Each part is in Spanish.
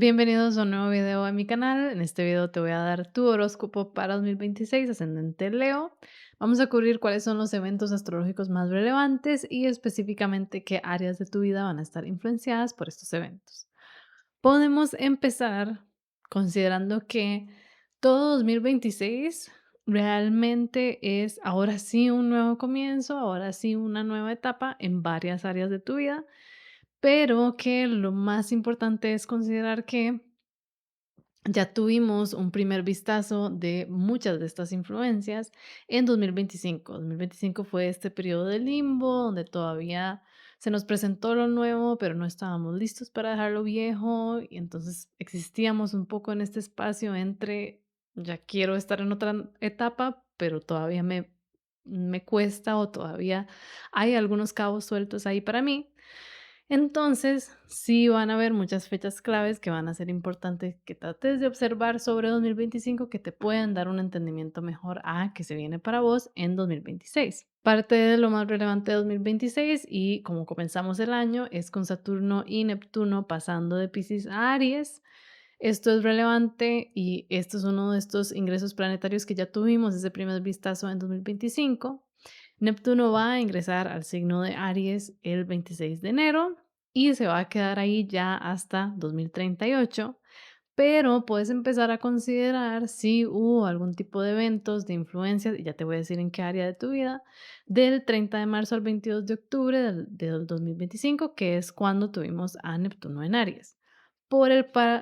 Bienvenidos a un nuevo video a mi canal. En este video te voy a dar tu horóscopo para 2026, ascendente Leo. Vamos a cubrir cuáles son los eventos astrológicos más relevantes y específicamente qué áreas de tu vida van a estar influenciadas por estos eventos. Podemos empezar considerando que todo 2026 realmente es ahora sí un nuevo comienzo, ahora sí una nueva etapa en varias áreas de tu vida, pero que lo más importante es considerar que ya tuvimos un primer vistazo de muchas de estas influencias en 2025. 2025 fue este periodo de limbo donde todavía se nos presentó lo nuevo, pero no estábamos listos para dejar lo viejo y entonces existíamos un poco en este espacio entre ya quiero estar en otra etapa, pero todavía me cuesta o todavía hay algunos cabos sueltos ahí para mí. Entonces, sí van a haber muchas fechas claves que van a ser importantes que trates de observar sobre 2025 que te pueden dar un entendimiento mejor a qué se viene para vos en 2026. Parte de lo más relevante de 2026 y como comenzamos el año es con Saturno y Neptuno pasando de Piscis a Aries. Esto es relevante y esto es uno de estos ingresos planetarios que ya tuvimos ese primer vistazo en 2025. Neptuno va a ingresar al signo de Aries el 26 de enero y se va a quedar ahí ya hasta 2038, pero puedes empezar a considerar si hubo algún tipo de eventos, de influencias, y ya te voy a decir en qué área de tu vida, del 30 de marzo al 22 de octubre del 2025, que es cuando tuvimos a Neptuno en Aries.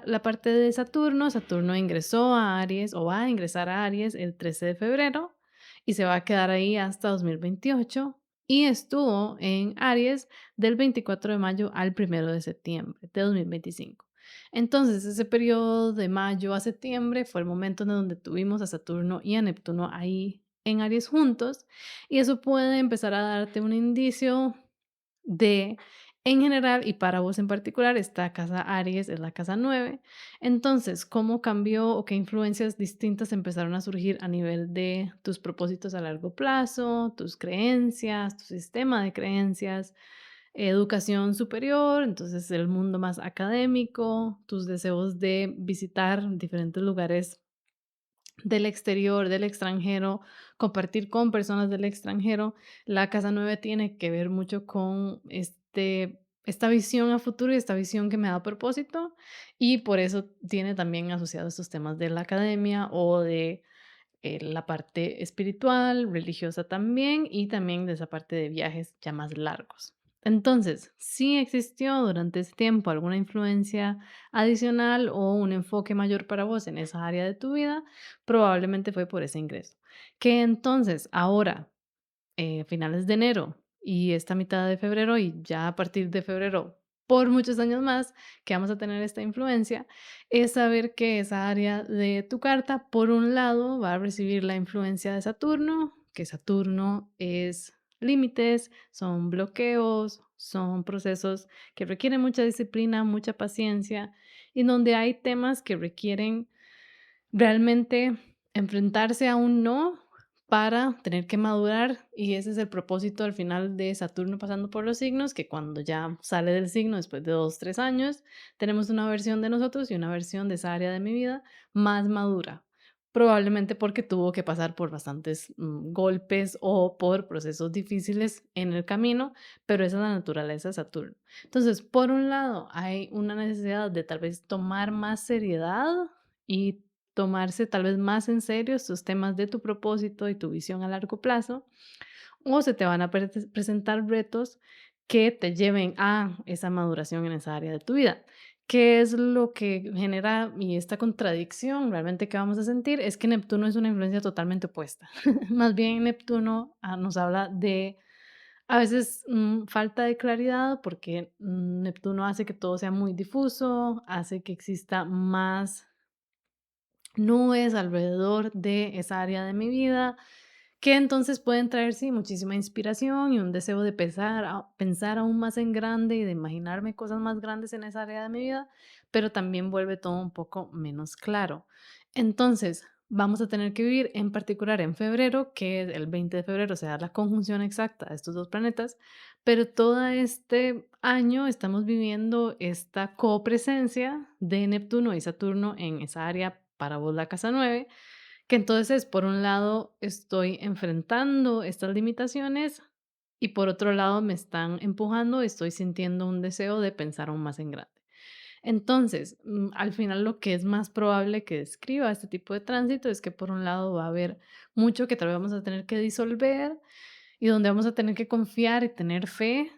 La parte de Saturno, Saturno ingresó a Aries o va a ingresar a Aries el 13 de febrero y se va a quedar ahí hasta 2028 y estuvo en Aries del 24 de mayo al 1 de septiembre de 2025. Entonces, ese periodo de mayo a septiembre fue el momento en donde tuvimos a Saturno y a Neptuno ahí en Aries juntos y eso puede empezar a darte un indicio de, en general y para vos en particular, esta casa Aries es la casa 9. Entonces, ¿cómo cambió o qué influencias distintas empezaron a surgir a nivel de tus propósitos a largo plazo, tus creencias, tu sistema de creencias, educación superior, entonces el mundo más académico, tus deseos de visitar diferentes lugares del exterior, del extranjero, compartir con personas del extranjero? La casa 9 tiene que ver mucho con esta visión a futuro y esta visión que me da propósito y por eso tiene también asociados estos temas de la academia o de la parte espiritual, religiosa también, y también de esa parte de viajes ya más largos. Entonces, si existió durante ese tiempo alguna influencia adicional o un enfoque mayor para vos en esa área de tu vida, probablemente fue por ese ingreso. Que entonces, ahora, finales de enero y esta mitad de febrero y ya a partir de febrero por muchos años más que vamos a tener esta influencia, es saber que esa área de tu carta, por un lado, va a recibir la influencia de Saturno, que Saturno es límites, son bloqueos, son procesos que requieren mucha disciplina, mucha paciencia, y donde hay temas que requieren realmente enfrentarse a un no para tener que madurar, y ese es el propósito al final de Saturno pasando por los signos, que cuando ya sale del signo después de 2, 3 años, tenemos una versión de nosotros y una versión de esa área de mi vida más madura. Probablemente porque tuvo que pasar por bastantes golpes o por procesos difíciles en el camino, pero esa es la naturaleza de Saturno. Entonces, por un lado, hay una necesidad de tal vez tomar más seriedad y tomarse tal vez más en serio estos temas de tu propósito y tu visión a largo plazo, o se te van a presentar retos que te lleven a esa maduración en esa área de tu vida. ¿Qué es lo que genera y esta contradicción realmente que vamos a sentir? Es que Neptuno es una influencia totalmente opuesta. Más bien Neptuno nos habla de a veces falta de claridad porque Neptuno hace que todo sea muy difuso, hace que exista más nubes alrededor de esa área de mi vida, que entonces pueden traer, sí, muchísima inspiración y un deseo de pensar aún más en grande y de imaginarme cosas más grandes en esa área de mi vida, pero también vuelve todo un poco menos claro. Entonces, vamos a tener que vivir en particular en febrero, que el 20 de febrero se da la conjunción exacta de estos 2 planetas, pero todo este año estamos viviendo esta copresencia de Neptuno y Saturno en esa área, para vos la casa 9, que entonces, por un lado, estoy enfrentando estas limitaciones y por otro lado me están empujando, estoy sintiendo un deseo de pensar aún más en grande. Entonces, al final lo que es más probable que describa este tipo de tránsito es que por un lado va a haber mucho que tal vez vamos a tener que disolver y donde vamos a tener que confiar y tener fe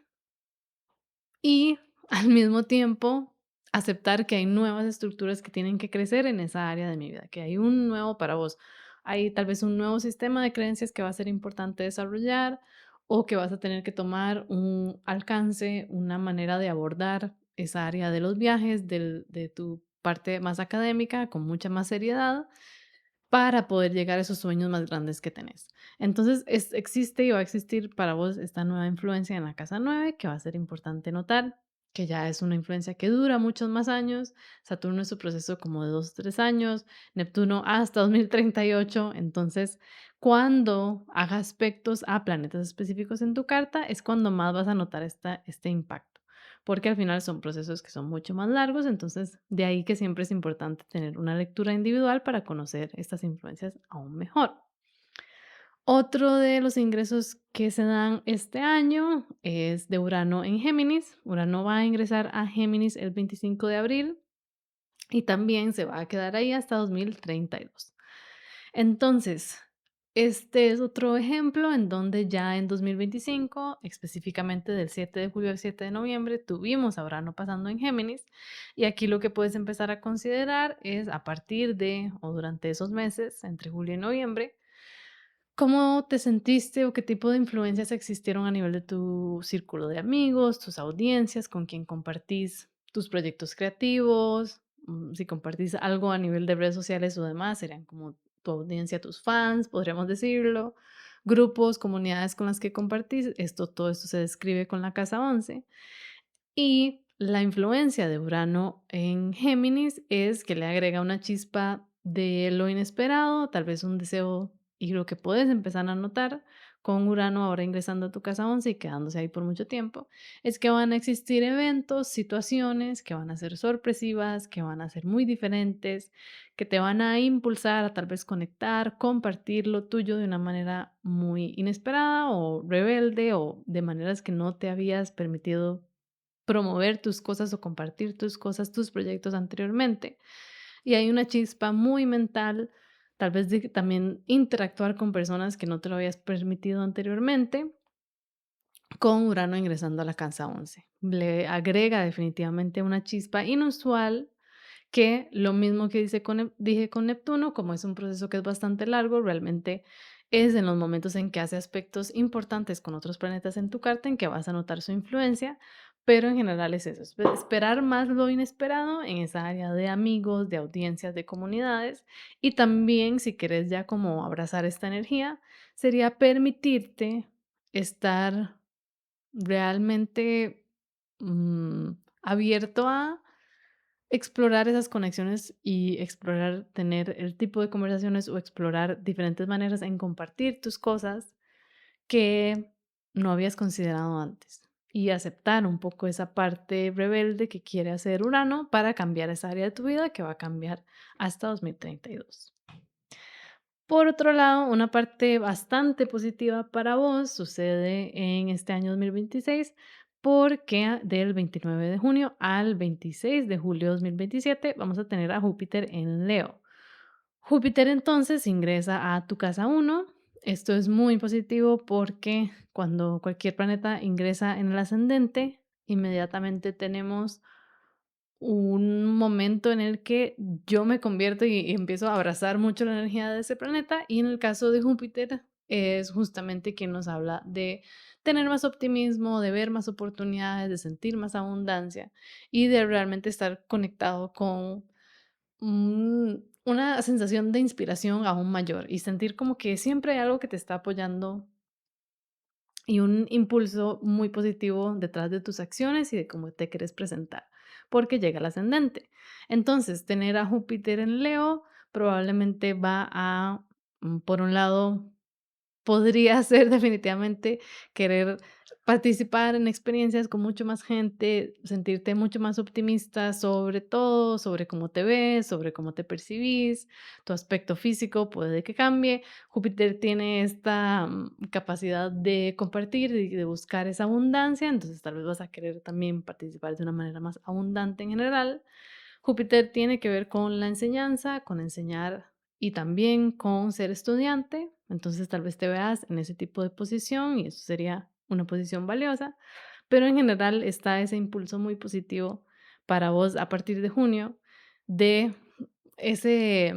y al mismo tiempo aceptar que hay nuevas estructuras que tienen que crecer en esa área de mi vida, que hay un nuevo para vos. Hay tal vez un nuevo sistema de creencias que va a ser importante desarrollar o que vas a tener que tomar un alcance, una manera de abordar esa área de los viajes, de tu parte más académica con mucha más seriedad para poder llegar a esos sueños más grandes que tenés. Entonces, existe y va a existir para vos esta nueva influencia en la casa 9 que va a ser importante notar, que ya es una influencia que dura muchos más años. Saturno es su proceso como de 2 o 3 años, Neptuno hasta 2038. Entonces, cuando haga aspectos a planetas específicos en tu carta, es cuando más vas a notar este impacto, porque al final son procesos que son mucho más largos, entonces de ahí que siempre es importante tener una lectura individual para conocer estas influencias aún mejor. Otro de los ingresos que se dan este año es de Urano en Géminis. Urano va a ingresar a Géminis el 25 de abril y también se va a quedar ahí hasta 2032. Entonces, este es otro ejemplo en donde ya en 2025, específicamente del 7 de julio al 7 de noviembre, tuvimos a Urano pasando en Géminis y aquí lo que puedes empezar a considerar es a partir de o durante esos meses, entre julio y noviembre, ¿cómo te sentiste o qué tipo de influencias existieron a nivel de tu círculo de amigos, tus audiencias, con quién compartís tus proyectos creativos? Si compartís algo a nivel de redes sociales o demás, serían como tu audiencia, tus fans, podríamos decirlo, grupos, comunidades con las que compartís. Todo esto se describe con la casa 11. Y la influencia de Urano en Géminis es que le agrega una chispa de lo inesperado, tal vez un deseo, y lo que puedes empezar a notar con Urano ahora ingresando a tu casa 11 y quedándose ahí por mucho tiempo, es que van a existir eventos, situaciones que van a ser sorpresivas, que van a ser muy diferentes, que te van a impulsar a tal vez conectar, compartir lo tuyo de una manera muy inesperada o rebelde o de maneras que no te habías permitido promover tus cosas o compartir tus cosas, tus proyectos anteriormente. Y hay una chispa muy mental, tal vez de que también interactuar con personas que no te lo habías permitido anteriormente, con Urano ingresando a la casa 11. Le agrega definitivamente una chispa inusual que lo mismo que dije con Neptuno, como es un proceso que es bastante largo, realmente es en los momentos en que hace aspectos importantes con otros planetas en tu carta en que vas a notar su influencia, pero en general es eso, esperar más lo inesperado en esa área de amigos, de audiencias, de comunidades y también si quieres ya como abrazar esta energía, sería permitirte estar realmente abierto a explorar esas conexiones y explorar, tener el tipo de conversaciones o explorar diferentes maneras en compartir tus cosas que no habías considerado antes. Y aceptar un poco esa parte rebelde que quiere hacer Urano para cambiar esa área de tu vida que va a cambiar hasta 2032. Por otro lado, una parte bastante positiva para vos sucede en este año 2026 porque del 29 de junio al 26 de julio de 2027 vamos a tener a Júpiter en Leo. Júpiter entonces ingresa a tu casa 1. Esto es muy positivo porque cuando cualquier planeta ingresa en el ascendente, inmediatamente tenemos un momento en el que yo me convierto y empiezo a abrazar mucho la energía de ese planeta y en el caso de Júpiter es justamente quien nos habla de tener más optimismo, de ver más oportunidades, de sentir más abundancia y de realmente estar conectado con una sensación de inspiración aún mayor y sentir como que siempre hay algo que te está apoyando y un impulso muy positivo detrás de tus acciones y de cómo te quieres presentar, porque llega el ascendente. Entonces, tener a Júpiter en Leo probablemente va a, por un lado, podría ser definitivamente querer participar en experiencias con mucho más gente, sentirte mucho más optimista sobre todo, sobre cómo te ves, sobre cómo te percibís, tu aspecto físico puede que cambie. Júpiter tiene esta capacidad de compartir y de buscar esa abundancia, entonces tal vez vas a querer también participar de una manera más abundante en general. Júpiter tiene que ver con la enseñanza, con enseñar y también con ser estudiante. Entonces tal vez te veas en ese tipo de posición y eso sería una posición valiosa, pero en general está ese impulso muy positivo para vos a partir de junio de ese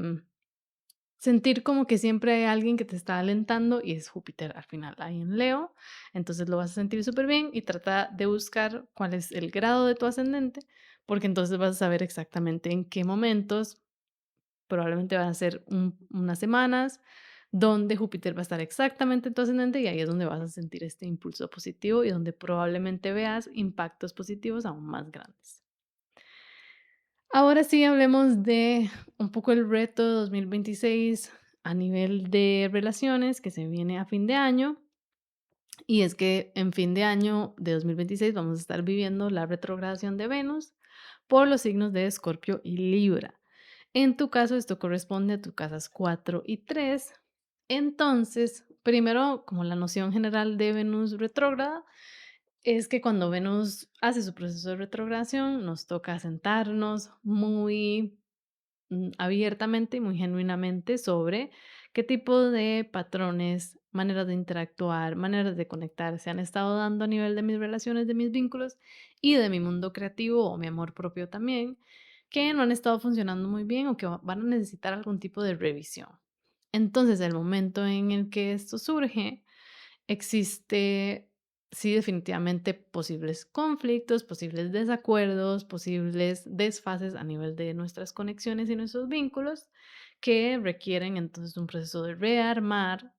sentir como que siempre hay alguien que te está alentando y es Júpiter al final ahí en Leo, entonces lo vas a sentir súper bien y trata de buscar cuál es el grado de tu ascendente, porque entonces vas a saber exactamente en qué momentos, probablemente van a ser unas semanas donde Júpiter va a estar exactamente en tu ascendente y ahí es donde vas a sentir este impulso positivo y donde probablemente veas impactos positivos aún más grandes. Ahora sí, hablemos de un poco el reto de 2026 a nivel de relaciones que se viene a fin de año. Y es que en fin de año de 2026 vamos a estar viviendo la retrogradación de Venus por los signos de Escorpio y Libra. En tu caso, esto corresponde a tus casas 4 y 3. Entonces, primero, como la noción general de Venus retrógrada, es que cuando Venus hace su proceso de retrogradación, nos toca sentarnos muy abiertamente y muy genuinamente sobre qué tipo de patrones, maneras de interactuar, maneras de conectar se han estado dando a nivel de mis relaciones, de mis vínculos y de mi mundo creativo o mi amor propio también, que no han estado funcionando muy bien o que van a necesitar algún tipo de revisión. Entonces, el momento en el que esto surge, existe, sí, definitivamente posibles conflictos, posibles desacuerdos, posibles desfases a nivel de nuestras conexiones y nuestros vínculos que requieren entonces un proceso de rearmar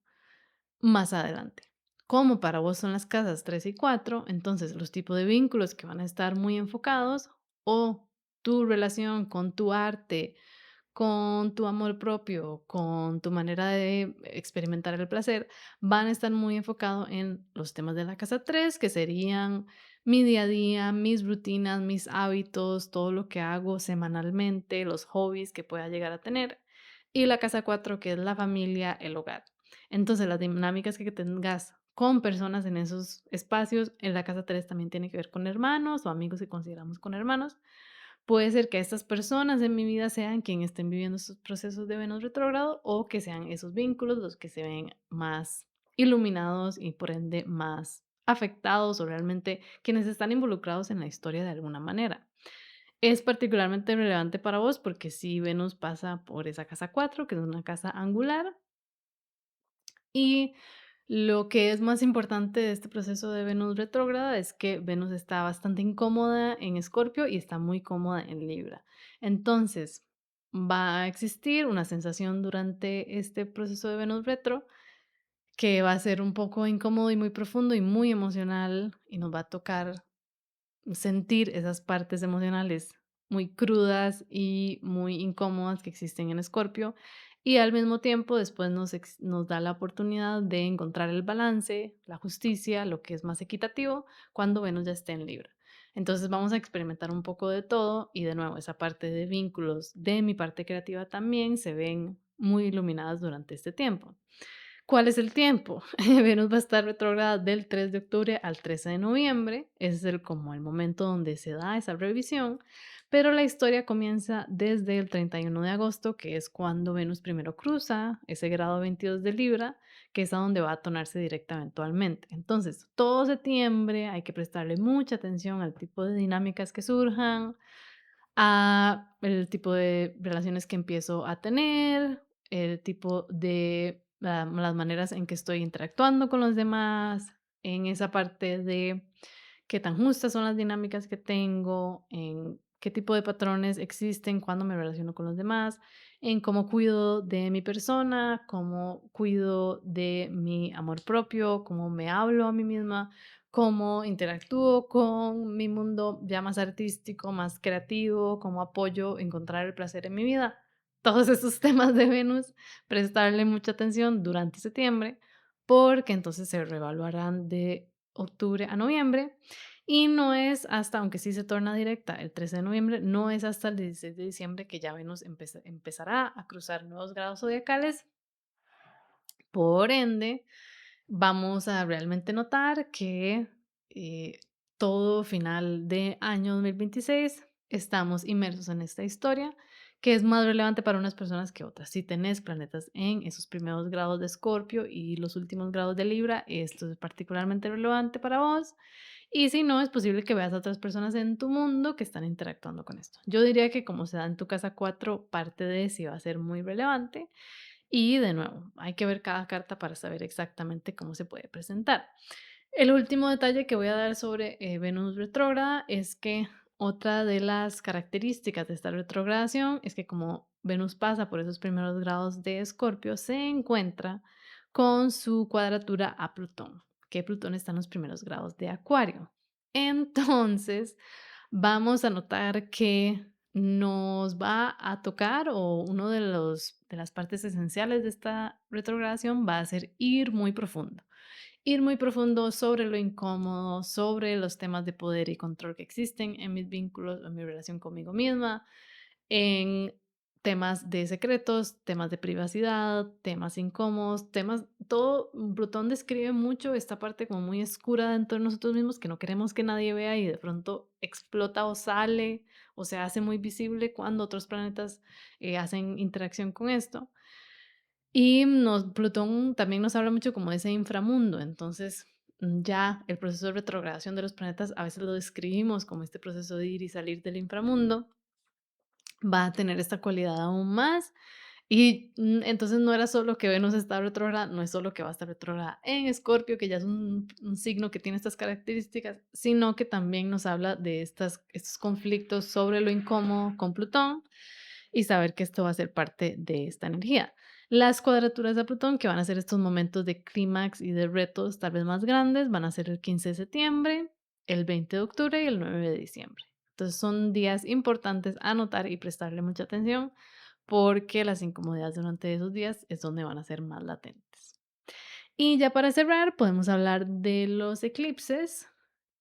más adelante. Como para vos son las casas 3 y 4, entonces los tipos de vínculos que van a estar muy enfocados o tu relación con tu arte, con tu amor propio, con tu manera de experimentar el placer, van a estar muy enfocados en los temas de la casa 3 que serían mi día a día, mis rutinas, mis hábitos, todo lo que hago semanalmente, los hobbies que pueda llegar a tener. Y la casa 4 que es la familia, el hogar. Entonces, las dinámicas que tengas con personas en esos espacios, en la casa 3 también tiene que ver con hermanos o amigos que consideramos con hermanos. Puede ser que estas personas en mi vida sean quienes estén viviendo estos procesos de Venus retrógrado o que sean esos vínculos los que se ven más iluminados y por ende más afectados o realmente quienes están involucrados en la historia de alguna manera. Es particularmente relevante para vos porque si Venus pasa por esa casa 4 que es una casa angular, y lo que es más importante de este proceso de Venus retrógrada es que Venus está bastante incómoda en Escorpio y está muy cómoda en Libra. Entonces, va a existir una sensación durante este proceso de Venus retro que va a ser un poco incómodo y muy profundo y muy emocional y nos va a tocar sentir esas partes emocionales muy crudas y muy incómodas que existen en Escorpio y al mismo tiempo después nos da la oportunidad de encontrar el balance, la justicia, lo que es más equitativo cuando Venus ya esté en Libra. Entonces vamos a experimentar un poco de todo y de nuevo esa parte de vínculos de mi parte creativa también se ven muy iluminadas durante este tiempo. ¿Cuál es el tiempo? Venus va a estar retrógrada del 3 de octubre al 13 de noviembre. Es como el momento donde se da esa revisión, pero la historia comienza desde el 31 de agosto, que es cuando Venus primero cruza ese grado 22 de Libra, que es a donde va a tonarse directa eventualmente. Entonces, todo septiembre hay que prestarle mucha atención al tipo de dinámicas que surjan, a el tipo de relaciones que empiezo a tener, el tipo de las maneras en que estoy interactuando con los demás, en esa parte de qué tan justas son las dinámicas que tengo, en qué tipo de patrones existen cuando me relaciono con los demás, en cómo cuido de mi persona, cómo cuido de mi amor propio, cómo me hablo a mí misma, cómo interactúo con mi mundo ya más artístico, más creativo, cómo apoyo encontrar el placer en mi vida. todos esos temas de Venus, prestarle mucha atención durante septiembre, porque entonces se reevaluarán de octubre a noviembre y no es hasta, aunque sí se torna directa el 13 de noviembre, no es hasta el 16 de diciembre que ya Venus empezará a cruzar nuevos grados zodiacales. Por ende, vamos a realmente notar que eh, todo final de año 2026 estamos inmersos en esta historia que es más relevante para unas personas que otras. Si tenés planetas en esos primeros grados de Escorpio y los últimos grados de Libra, esto es particularmente relevante para vos. Y si no, es posible que veas a otras personas en tu mundo que están interactuando con esto. Yo diría que como se da en tu casa 4 parte de si va a ser muy relevante. Y de nuevo, hay que ver cada carta para saber exactamente cómo se puede presentar. El último detalle que voy a dar sobre Venus retrógrada es que otra de las características de esta retrogradación es que como Venus pasa por esos primeros grados de Escorpio, se encuentra con su cuadratura a Plutón, que Plutón está en los primeros grados de Acuario. Entonces, vamos a notar que nos va a tocar, o uno de los de las partes esenciales de esta retrogradación va a ser ir muy profundo sobre lo incómodo, sobre los temas de poder y control que existen en mis vínculos, en mi relación conmigo misma, en temas de secretos, temas de privacidad, temas incómodos, temas, todo. Plutón describe mucho esta parte como muy oscura dentro de nosotros mismos que no queremos que nadie vea y de pronto explota o sale o se hace muy visible cuando otros planetas hacen interacción con esto. Y Plutón también nos habla mucho como de ese inframundo, entonces ya el proceso de retrogradación de los planetas a veces lo describimos como este proceso de ir y salir del inframundo, va a tener esta cualidad aún más. Y entonces no era solo que Venus está retrógrada, no es solo que va a estar retrógrada en Escorpio, que ya es un signo que tiene estas características, sino que también nos habla de estos conflictos sobre lo incómodo con Plutón y saber que esto va a ser parte de esta energía. Las cuadraturas de Plutón, que van a ser estos momentos de clímax y de retos tal vez más grandes, van a ser el 15 de septiembre, el 20 de octubre y el 9 de diciembre. Entonces son días importantes a notar y prestarle mucha atención porque las incomodidades durante esos días es donde van a ser más latentes. Y ya para cerrar, podemos hablar de los eclipses,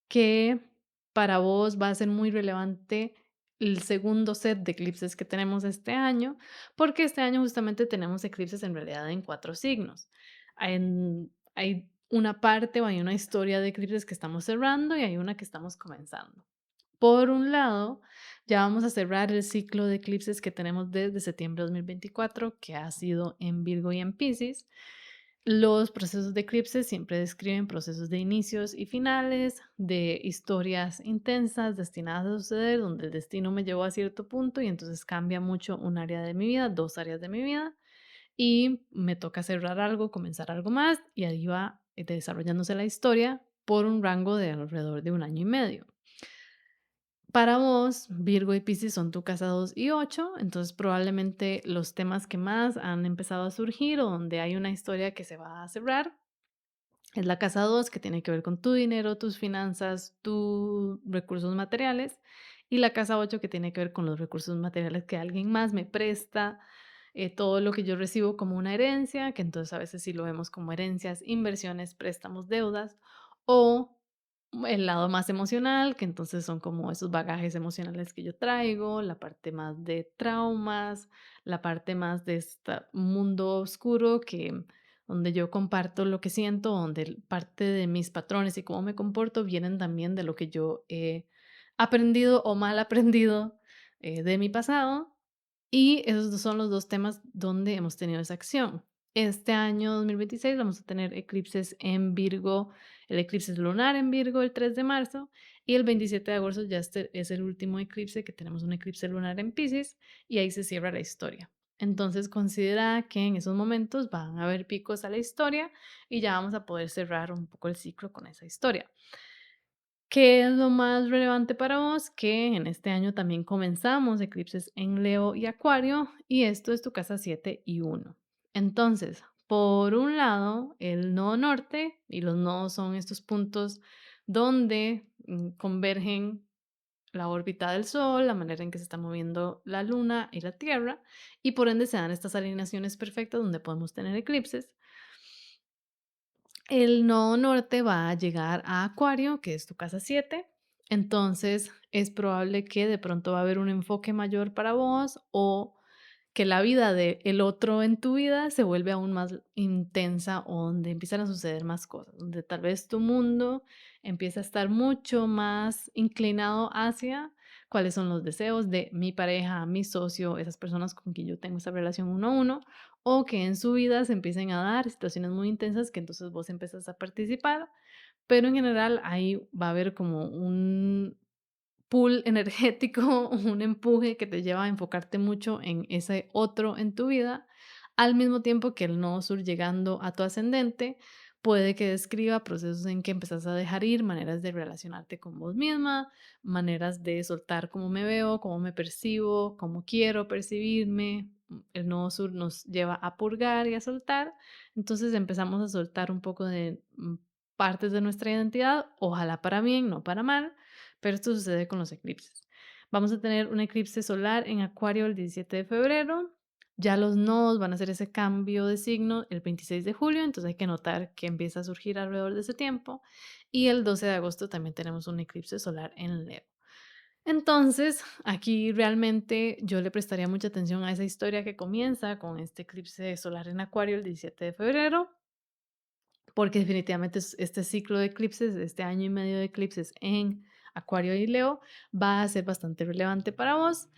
que para vos va a ser muy relevante el segundo set de eclipses que tenemos este año, porque este año justamente tenemos eclipses en realidad en cuatro signos. Hay una parte o hay una historia de eclipses que estamos cerrando y hay una que estamos comenzando. Por un lado, ya vamos a cerrar el ciclo de eclipses que tenemos desde septiembre de 2024, que ha sido en Virgo y en Piscis. Los procesos de eclipses siempre describen procesos de inicios y finales, de historias intensas destinadas a suceder, donde el destino me llevó a cierto punto y entonces cambia mucho un área de mi vida, dos áreas de mi vida, y me toca cerrar algo, comenzar algo más, y ahí va desarrollándose la historia por un rango de alrededor de un año y medio. Para vos, Virgo y Piscis son tu casa 2 y 8, entonces probablemente los temas que más han empezado a surgir o donde hay una historia que se va a cerrar es la casa 2 que tiene que ver con tu dinero, tus finanzas, tus recursos materiales, y la casa 8 que tiene que ver con los recursos materiales que alguien más me presta, todo lo que yo recibo como una herencia, que entonces a veces sí lo vemos como herencias, inversiones, préstamos, deudas, o el lado más emocional, que entonces son como esos bagajes emocionales que yo traigo, la parte más de traumas, la parte más de este mundo oscuro que donde yo comparto lo que siento, donde parte de mis patrones y cómo me comporto vienen también de lo que yo he aprendido o mal aprendido de mi pasado. Y esos son los dos temas donde hemos tenido esa acción. Este año 2026 vamos a tener eclipses en Virgo, el eclipse lunar en Virgo el 3 de marzo y el 27 de agosto ya este es el último eclipse que tenemos un eclipse lunar en Pisces y ahí se cierra la historia. Entonces considera que en esos momentos van a haber picos a la historia y ya vamos a poder cerrar un poco el ciclo con esa historia. ¿Qué es lo más relevante para vos? Que en este año también comenzamos eclipses en Leo y Acuario y esto es tu casa 7 y uno. Entonces, por un lado, el nodo norte y los nodos son estos puntos donde convergen la órbita del Sol, la manera en que se está moviendo la Luna y la Tierra, y por ende se dan estas alineaciones perfectas donde podemos tener eclipses. El nodo norte va a llegar a Acuario, que es tu casa 7. Entonces es probable que de pronto va a haber un enfoque mayor para vos o que la vida de el otro en tu vida se vuelve aún más intensa o donde empiezan a suceder más cosas, donde tal vez tu mundo empieza a estar mucho más inclinado hacia cuáles son los deseos de mi pareja, mi socio, esas personas con quien yo tengo esta relación uno a uno, o que en su vida se empiecen a dar situaciones muy intensas que entonces vos empezás a participar, pero en general ahí va a haber como un pool energético, un empuje que te lleva a enfocarte mucho en ese otro en tu vida, al mismo tiempo que el nodo sur llegando a tu ascendente puede que describa procesos en que empezás a dejar ir, maneras de relacionarte con vos misma, maneras de soltar cómo me veo, cómo me percibo, cómo quiero percibirme. El nodo sur nos lleva a purgar y a soltar, entonces empezamos a soltar un poco de partes de nuestra identidad, ojalá para bien, no para mal, pero esto sucede con los eclipses. Vamos a tener un eclipse solar en Acuario el 17 de febrero. Ya los nodos van a hacer ese cambio de signo el 26 de julio, entonces hay que notar que empieza a surgir alrededor de ese tiempo. Y el 12 de agosto también tenemos un eclipse solar en Leo. Entonces, aquí realmente yo le prestaría mucha atención a esa historia que comienza con este eclipse solar en Acuario el 17 de febrero, porque definitivamente este ciclo de eclipses, este año y medio de eclipses en Acuario y Leo, va a ser bastante relevante para vos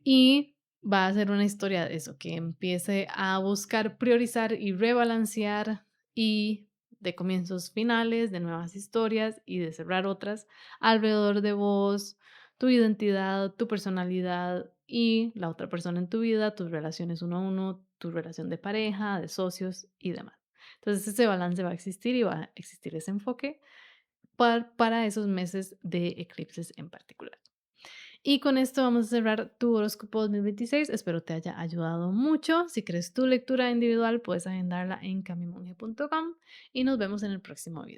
y va a ser una historia de eso, que empiece a buscar priorizar y rebalancear y de comienzos finales, de nuevas historias y de cerrar otras alrededor de vos, tu identidad, tu personalidad y la otra persona en tu vida, tus relaciones uno a uno, tu relación de pareja, de socios y demás. Entonces, ese balance va a existir y va a existir ese enfoque para esos meses de eclipses en particular. Y con esto vamos a cerrar tu horóscopo 2026. Espero te haya ayudado mucho. Si quieres tu lectura individual, puedes agendarla en camimonje.com y nos vemos en el próximo video.